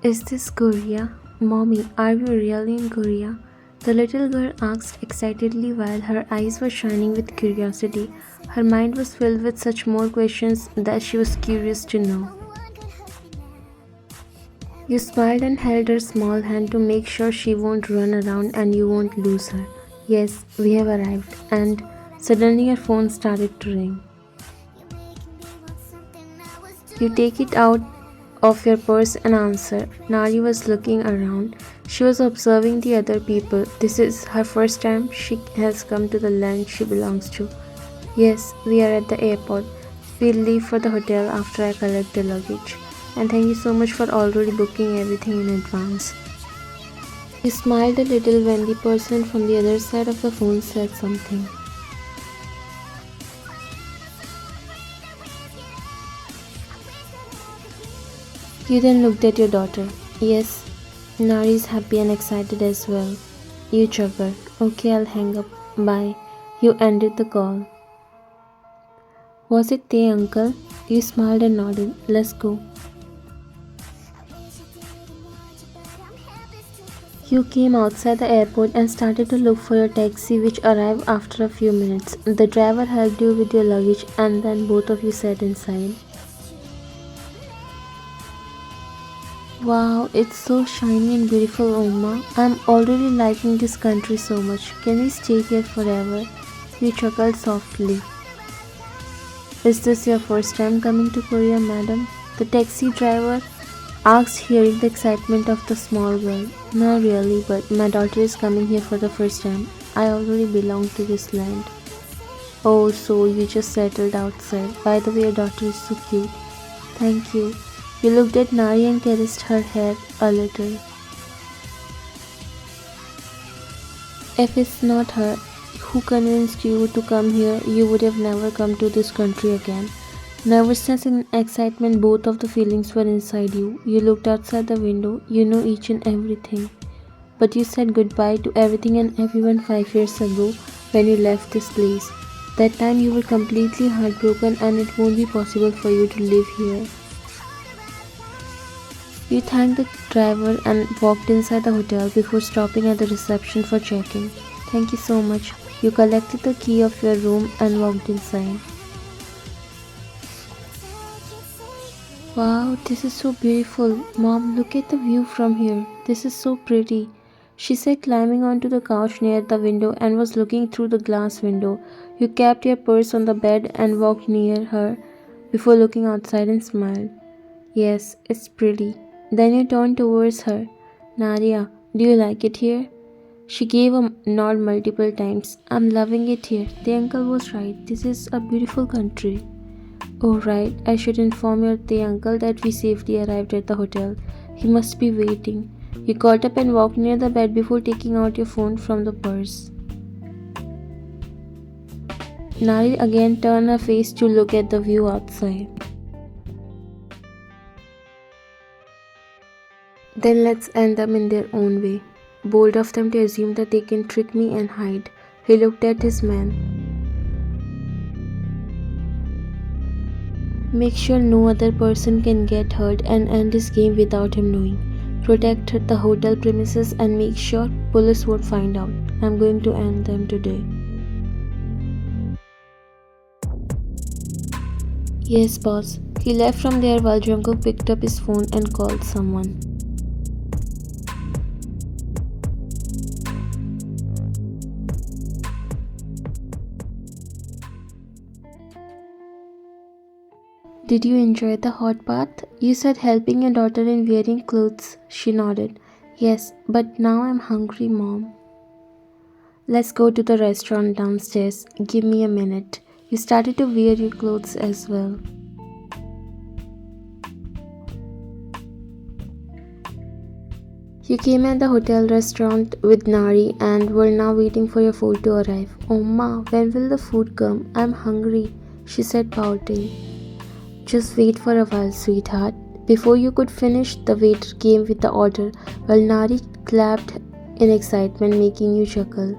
Is this Korea? Mommy, are we really in Korea? The little girl asked excitedly while her eyes were shining with curiosity. Her mind was filled with such more questions that she was curious to know. You smiled and held her small hand to make sure she won't run around and you won't lose her. Yes, we have arrived. And suddenly her phone started to ring. You take it out of your purse and answer. Nari was looking around. She was observing the other people. This is her first time she has come to the land she belongs to. Yes, we are at the airport. We'll leave for the hotel after I collect the luggage. And thank you so much for already booking everything in advance. You smiled a little when the person from the other side of the phone said something. You then looked at your daughter. Yes, Nari is happy and excited as well. You chuckled. Okay, I'll hang up. Bye. You ended the call. Was it they, uncle? You smiled and nodded. Let's go. You came outside the airport and started to look for your taxi, which arrived after a few minutes. The driver helped you with your luggage and then both of you sat inside. Wow, it's so shiny and beautiful, Oma. I'm already liking this country so much. Can we stay here forever? You chuckled softly. Is this your first time coming to Korea, madam? The taxi driver asked, hearing the excitement of the small girl. Not really, but my daughter is coming here for the first time. I already belong to this land. Oh, so you just settled outside. By the way, your daughter is so cute. Thank you. You looked at Nari and caressed her hair a little. If it's not her who convinced you to come here, you would have never come to this country again. Nervousness and excitement, both of the feelings were inside you. You looked outside the window. You know each and everything. But you said goodbye to everything and everyone 5 years ago when you left this place. That time you were completely heartbroken and it won't be possible for you to live here. You thanked the driver and walked inside the hotel before stopping at the reception for check-in. Thank you so much. You collected the key of your room and walked inside. Wow, this is so beautiful. Mom, look at the view from here. This is so pretty. She said, climbing onto the couch near the window and was looking through the glass window. You kept your purse on the bed and walked near her before looking outside and smiled. Yes, it's pretty. Then you turned towards her. Nadia, do you like it here? She gave a nod multiple times. I'm loving it here. The uncle was right. This is a beautiful country. Oh right, I should inform your the uncle that we safely arrived at the hotel. He must be waiting. You got up and walked near the bed before taking out your phone from the purse. Nari again turned her face to look at the view outside. Then let's end them in their own way. Bold of them to assume that they can trick me and hide. He looked at his man. Make sure no other person can get hurt and end this game without him knowing. Protect the hotel premises and make sure police won't find out. I'm going to end them today. Yes, boss. He left from there while Jungkook picked up his phone and called someone. Did you enjoy the hot bath? You said helping your daughter in wearing clothes. She nodded. Yes, but now I'm hungry, Mom. Let's go to the restaurant downstairs. Give me a minute. You started to wear your clothes as well. You came at the hotel restaurant with Nari and were now waiting for your food to arrive. Oh Ma, when will the food come? I'm hungry, she said pouting. Just wait for a while, sweetheart. Before you could finish, the waiter came with the order, while Nari clapped in excitement, making you chuckle.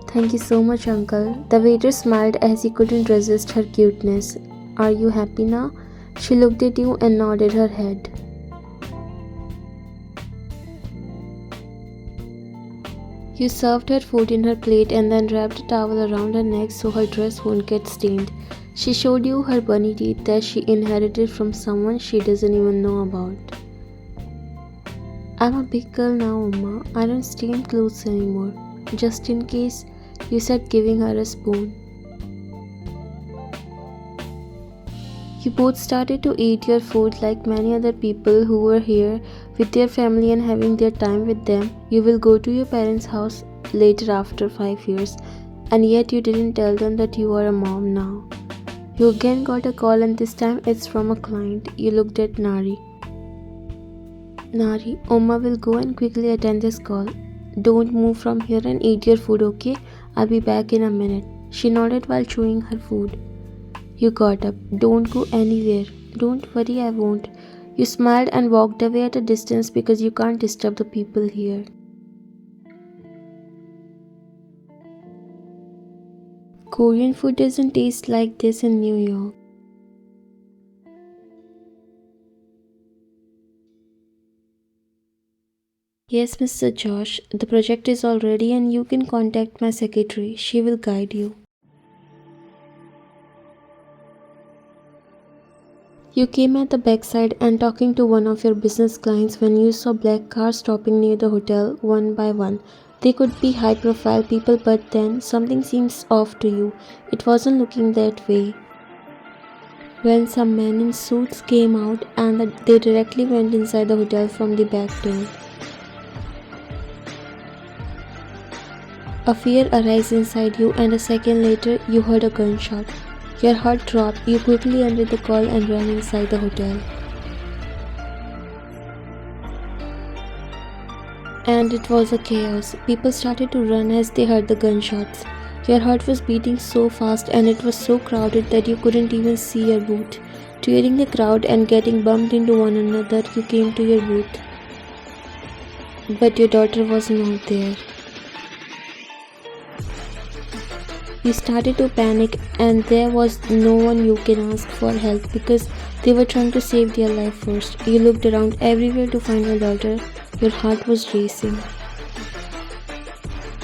Thank you so much, uncle. The waiter smiled as he couldn't resist her cuteness. Are you happy now? She looked at you and nodded her head. You served her food in her plate and then wrapped a towel around her neck so her dress won't get stained. She showed you her bunny teeth that she inherited from someone she doesn't even know about. I'm a big girl now, Amma. I don't stain clothes anymore. Just in case, you said, giving her a spoon. You both started to eat your food like many other people who were here with their family and having their time with them. You will go to your parents' house later after 5 years, and yet you didn't tell them that you are a mom now. You again got a call, and this time it's from a client. You looked at Nari. Nari, Oma will go and quickly attend this call. Don't move from here and eat your food, okay? I'll be back in a minute. She nodded while chewing her food. You got up. Don't go anywhere. Don't worry, I won't. You smiled and walked away at a distance because you can't disturb the people here. Korean food doesn't taste like this in New York. Yes, Mr. Josh, the project is all ready and you can contact my secretary. She will guide you. You came at the backside and talking to one of your business clients when you saw black cars stopping near the hotel one by one. They could be high-profile people, but then something seems off to you. It wasn't looking that way. When some men in suits came out and they directly went inside the hotel from the back door. A fear arose inside you, and a second later you heard a gunshot. Your heart dropped. You quickly ended the call and ran inside the hotel. And it was a chaos. People started to run as they heard the gunshots. Your heart was beating so fast and it was so crowded that you couldn't even see your booth. Tearing the crowd and getting bumped into one another, you came to your booth. But your daughter was not there. You started to panic and there was no one you can ask for help because they were trying to save their life first. You looked around everywhere to find your daughter. Your heart was racing.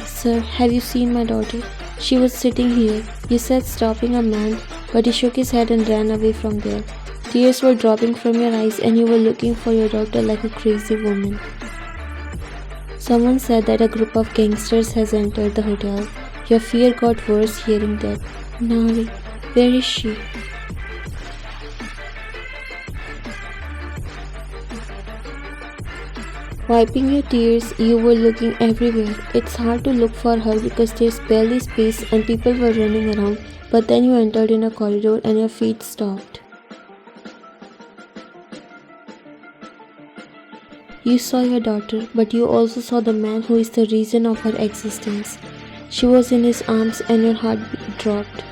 Sir, have you seen my daughter? She was sitting here, you said, stopping a man, but he shook his head and ran away from there. Tears were dropping from your eyes and you were looking for your daughter like a crazy woman. Someone said that a group of gangsters has entered the hotel. Your fear got worse hearing that. Nari, where is she? Wiping your tears, you were looking everywhere. It's hard to look for her because there's barely space and people were running around. But then you entered in a corridor and your feet stopped. You saw your daughter, but you also saw the man who is the reason of her existence. She was in his arms and your heart dropped.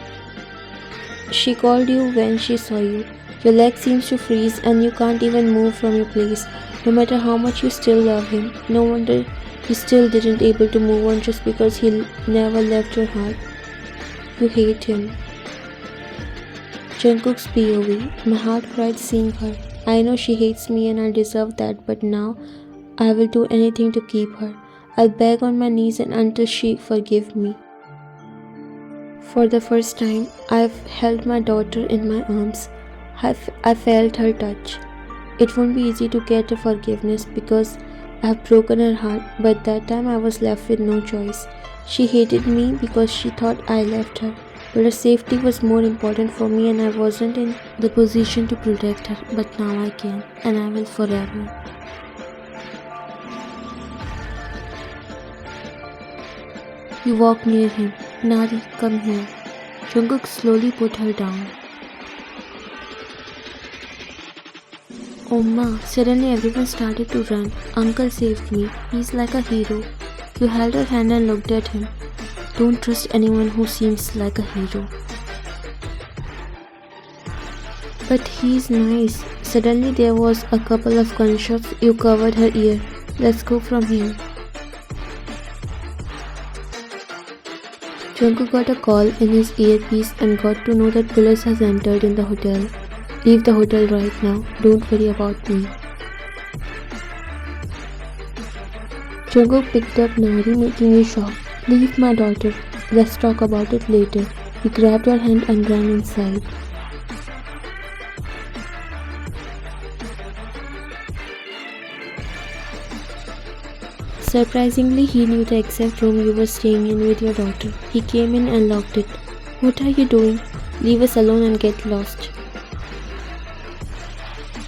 She called you when she saw you. Your leg seems to freeze and you can't even move from your place. No matter how much you still love him, no wonder you still didn't able to move on just because he never left your heart. You hate him. Jungkook's POV. My heart cried seeing her. I know she hates me and I deserve that, but now I will do anything to keep her. I'll beg on my knees and until she forgive me. For the first time, I've held my daughter in my arms. I felt her touch. It won't be easy to get her forgiveness because I've broken her heart, but that time I was left with no choice. She hated me because she thought I left her, but her safety was more important for me and I wasn't in the position to protect her, but now I can, and I will forever. You walked near him. Nari, come here. Jungkook slowly put her down. Oh ma, suddenly everyone started to run. Uncle saved me. He's like a hero. You held her hand and looked at him. Don't trust anyone who seems like a hero. But he's nice. Suddenly there was a couple of gunshots. You covered her ear. Let's go from here. Jungkook got a call in his earpiece and got to know that police has entered in the hotel. Leave the hotel right now. Don't worry about me. Jungkook picked up Nari, making a shock. Leave my daughter. Let's talk about it later. He grabbed her hand and ran inside. Surprisingly, he knew the exact room you were staying in with your daughter. He came in and locked it. What are you doing? Leave us alone and get lost.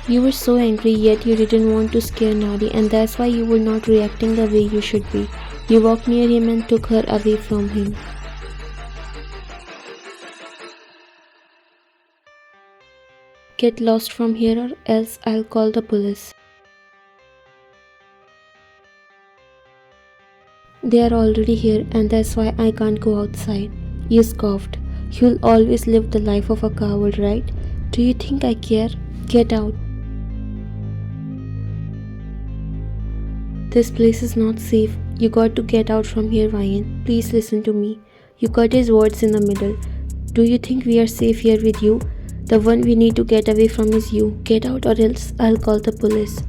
You were so angry, yet you didn't want to scare Nari, and that's why you were not reacting the way you should be. You walked near him and took her away from him. Get lost from here or else I'll call the police. They are already here and that's why I can't go outside. You scoffed. You'll always live the life of a coward, right? Do you think I care? Get out. This place is not safe. You got to get out from here, Ryan. Please listen to me. You cut his words in the middle. Do you think we are safe here with you? The one we need to get away from is you. Get out or else I'll call the police.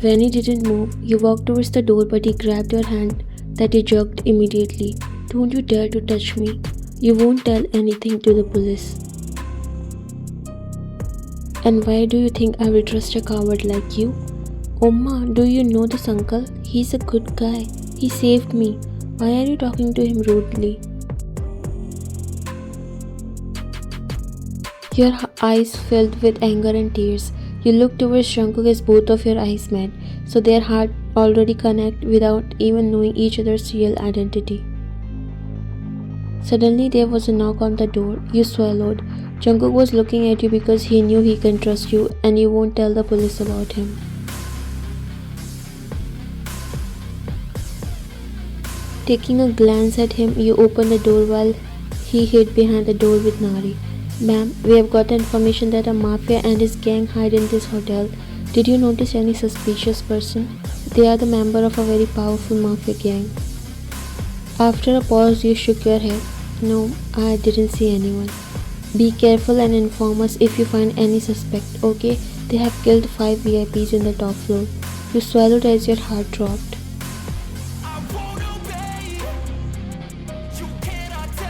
When he didn't move, you walked towards the door but he grabbed your hand that he jerked immediately. Don't you dare to touch me. You won't tell anything to the police. And why do you think I will trust a coward like you? Oma, do you know this uncle? He's a good guy. He saved me. Why are you talking to him rudely? Your eyes filled with anger and tears. You looked towards Jungkook as both of your eyes met, so their heart already connect without even knowing each other's real identity. Suddenly there was a knock on the door. You swallowed. Jungkook was looking at you because he knew he can trust you and you won't tell the police about him. Taking a glance at him, you opened the door while he hid behind the door with Nari. Ma'am, we have got the information that a mafia and his gang hide in this hotel. Did you notice any suspicious person? They are the member of a very powerful mafia gang. After a pause, you shook your head. No, I didn't see anyone. Be careful and inform us if you find any suspect, okay? They have killed 5 VIPs in the top floor. You swallowed as your heart dropped.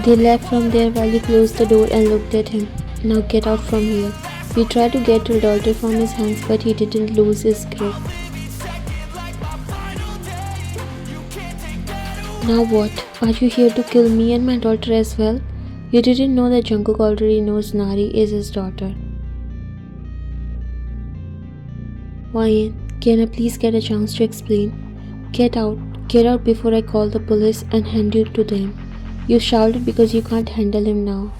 They left from there while you closed the door and looked at him. Now get out from here. You tried to get your daughter from his hands but he didn't lose his grip. Now what? Are you here to kill me and my daughter as well? You didn't know that Jungkook already knows Nari is his daughter. Ryan, can I please get a chance to explain? Get out. Get out before I call the police and hand you to them. You shouted because you can't handle him now.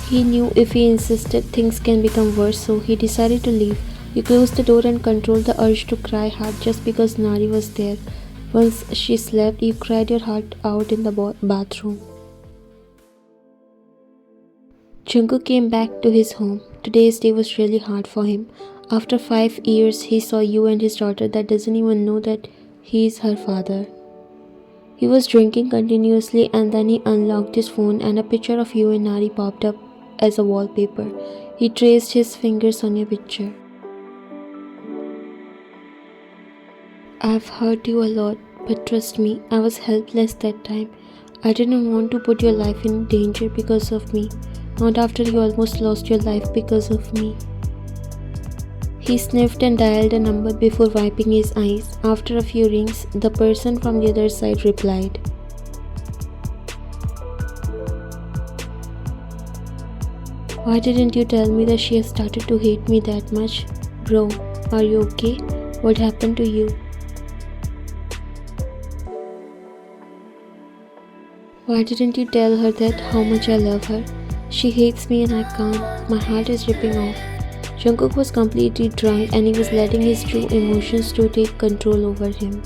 He knew if he insisted things can become worse, so he decided to leave. You closed the door and controlled the urge to cry hard just because Nari was there. Once she slept, you cried your heart out in the bathroom. Jungkook came back to his home. Today's day was really hard for him. After 5 years, he saw you and his daughter that doesn't even know that he is her father. He was drinking continuously and then he unlocked his phone and a picture of you and Nari popped up as a wallpaper. He traced his fingers on your picture. I've hurt you a lot, but trust me, I was helpless that time. I didn't want to put your life in danger because of me, not after you almost lost your life because of me. He sniffed and dialed a number before wiping his eyes. After a few rings, the person from the other side replied. Why didn't you tell me that she has started to hate me that much? Bro, are you okay? What happened to you? Why didn't you tell her that how much I love her? She hates me and I can't. My heart is ripping off. Jungkook was completely drunk and he was letting his true emotions to take control over him.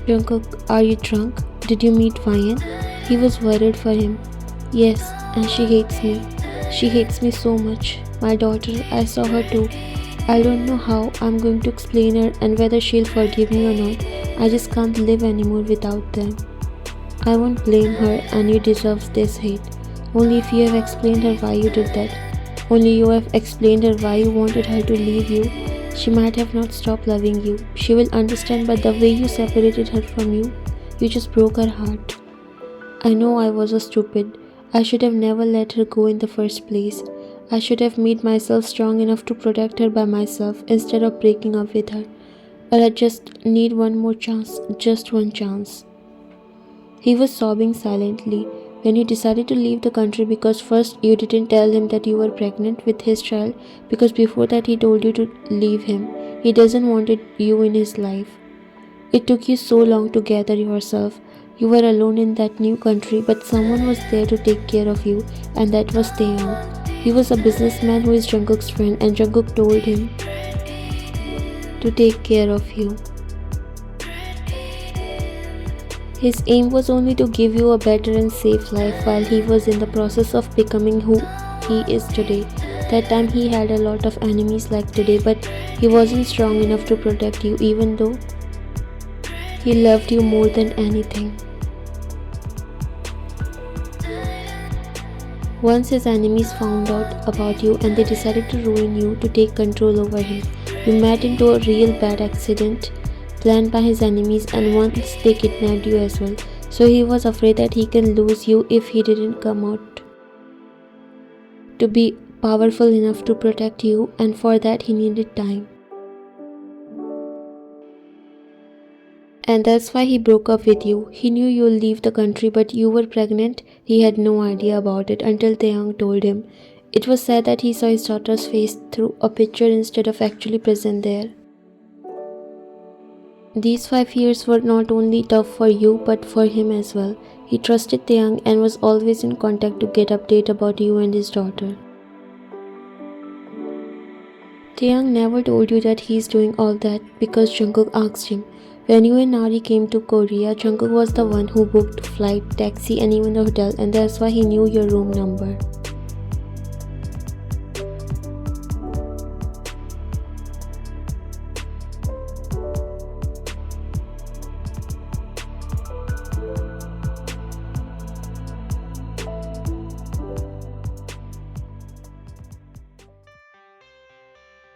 Jungkook, are you drunk? Did you meet Ryan? He was worried for him. Yes, and she hates me. She hates me so much. My daughter, I saw her too. I don't know how I'm going to explain her and whether she'll forgive me or not. I just can't live anymore without them. I won't blame her, and you deserve this hate. Only if you have explained her why you did that. Only you have explained her why you wanted her to leave you. She might have not stopped loving you. She will understand, but the way you separated her from you, you just broke her heart. I know I was a stupid. I should have never let her go in the first place. I should have made myself strong enough to protect her by myself instead of breaking up with her. But I just need one more chance, just one chance. He was sobbing silently when you decided to leave the country because first you didn't tell him that you were pregnant with his child because before that he told you to leave him. He doesn't want you in his life. It took you so long to gather yourself. You were alone in that new country, but someone was there to take care of you, and that was Taeyong. He was a businessman who is Jungkook's friend, and Jungkook told him to take care of you. His aim was only to give you a better and safe life while he was in the process of becoming who he is today. That time he had a lot of enemies like today, but he wasn't strong enough to protect you even though he loved you more than anything. Once his enemies found out about you and they decided to ruin you to take control over him. You met into a real bad accident planned by his enemies, and once they kidnapped you as well. So he was afraid that he can lose you if he didn't come out to be powerful enough to protect you, and for that he needed time. And that's why he broke up with you. He knew you'll leave the country, but you were pregnant. He had no idea about it until Taeyong told him. It was said that he saw his daughter's face through a picture instead of actually present there. These 5 years were not only tough for you but for him as well. He trusted Taeyong and was always in contact to get update about you and his daughter. Taeyong never told you that he's doing all that because Jungkook asked him. When you and Nari came to Korea, Jungkook was the one who booked flight, taxi and even the hotel, and that's why he knew your room number.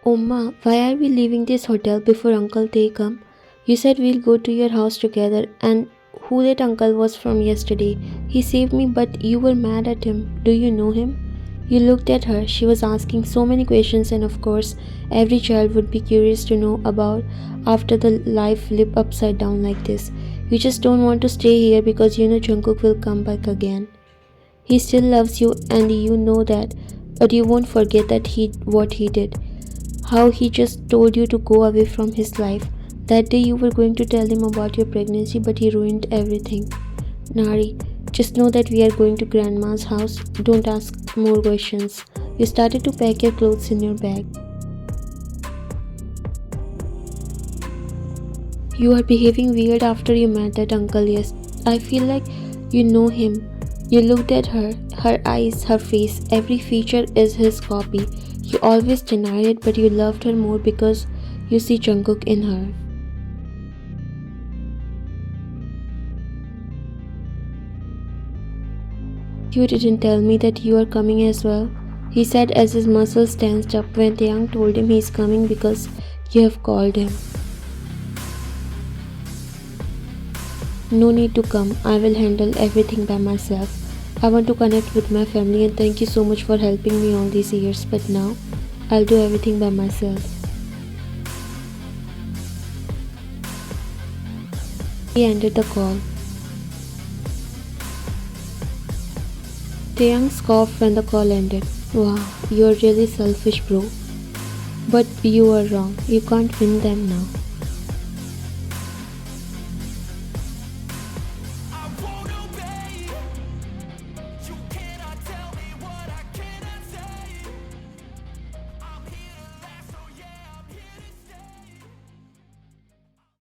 Oma, why are we leaving this hotel before Uncle Tae come? You said we'll go to your house together, and who that uncle was from yesterday. He saved me, but you were mad at him. Do you know him? You looked at her. She was asking so many questions, and of course, every child would be curious to know about after the life flip upside down like this. You just don't want to stay here because you know Jungkook will come back again. He still loves you, and you know that, but you won't forget that what he did. How he just told you to go away from his life. That day you were going to tell him about your pregnancy, but he ruined everything. Nari, just know that we are going to Grandma's house. Don't ask more questions. You started to pack your clothes in your bag. You are behaving weird after you met that uncle, yes. I feel like you know him. You looked at her eyes, her face, every feature is his copy. You always denied it, but you loved her more because you see Jungkook in her. You didn't tell me that you are coming as well, he said as his muscles tensed up when Taeyang told him he's coming because you have called him. No need to come, I will handle everything by myself. I want to connect with my family and thank you so much for helping me all these years, but now I'll do everything by myself. He ended the call. Taeyang scoffed when the call ended. Wow, you're really selfish, bro. But you are wrong. You can't win them now.